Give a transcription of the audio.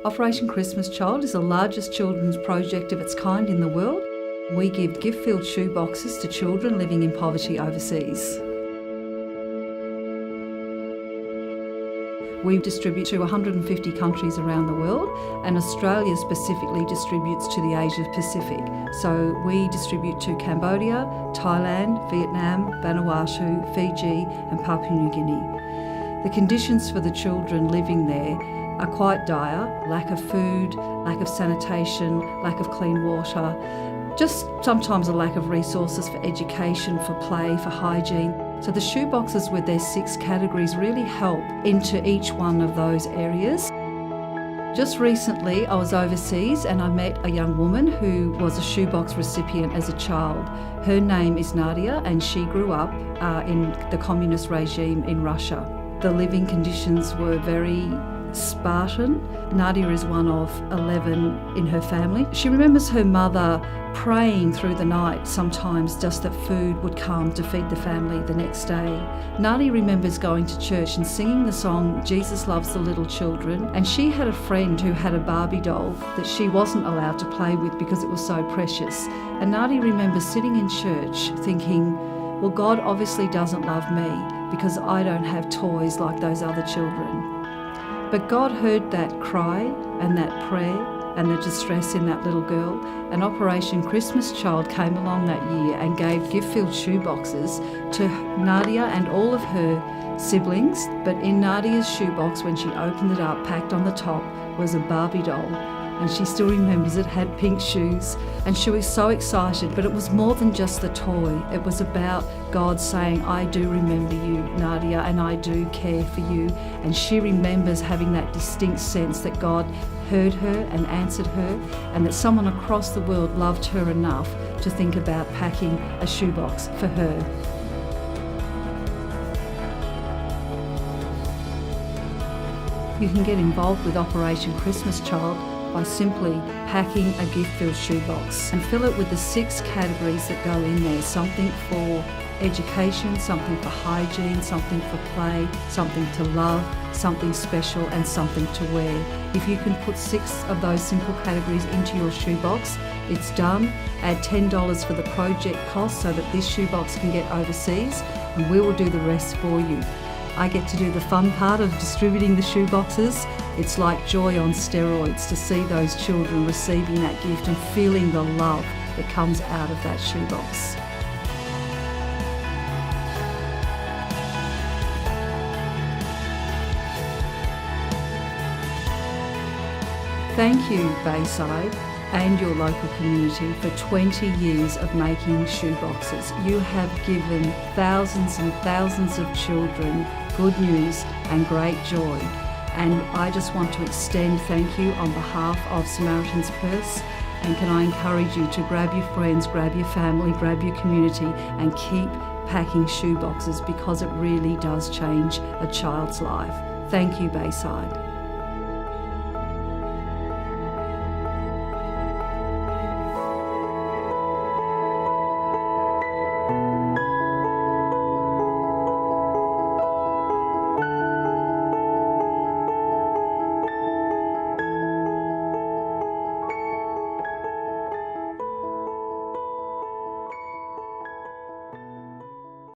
Operation Christmas Child is the largest children's project of its kind in the world. We give gift-filled shoeboxes to children living in poverty overseas. We distribute to 150 countries around the world, and Australia specifically distributes to the Asia Pacific. So we distribute to Cambodia, Thailand, Vietnam, Vanuatu, Fiji and Papua New Guinea. The conditions for the children living there are quite dire: lack of food, lack of sanitation, lack of clean water, just sometimes a lack of resources for education, for play, for hygiene. So the shoeboxes with their 6 categories really help into each one of those areas. Just recently I was overseas and I met a young woman who was a shoebox recipient as a child. Her name is Nadia and she grew up in the communist regime in Russia. The living conditions were very Spartan. Nadia is one of 11 in her family. She remembers her mother praying through the night, sometimes just that food would come to feed the family the next day. Nadia remembers going to church and singing the song Jesus Loves the Little Children, and she had a friend who had a Barbie doll that she wasn't allowed to play with because it was so precious. And Nadia remembers sitting in church thinking, well, God obviously doesn't love me because I don't have toys like those other children. But God heard that cry and that prayer and the distress in that little girl, and Operation Christmas Child came along that year and gave gift-filled shoeboxes to Nadia and all of her siblings. But in Nadia's shoebox, when she opened it up, packed on the top was a Barbie doll. And she still remembers it had pink shoes, and she was so excited. But it was more than just the toy. It was about God saying, I do remember you, Nadia, and I do care for you. And she remembers having that distinct sense that God heard her and answered her, and that someone across the world loved her enough to think about packing a shoebox for her. You can get involved with Operation Christmas Child by simply packing a gift-filled shoebox and fill it with the 6 categories that go in there. Something for education, something for hygiene, something for play, something to love, something special and something to wear. If you can put 6 of those simple categories into your shoebox, it's done. Add $10 for the project cost so that this shoebox can get overseas, and we will do the rest for you. I get to do the fun part of distributing the shoeboxes. It's like joy on steroids to see those children receiving that gift and feeling the love that comes out of that shoebox. Thank you, Bayside, and your local community for 20 years of making shoeboxes. You have given thousands and thousands of children good news and great joy. And I just want to extend thank you on behalf of Samaritan's Purse. And can I encourage you to grab your friends, grab your family, grab your community and keep packing shoeboxes, because it really does change a child's life. Thank you, Bayside.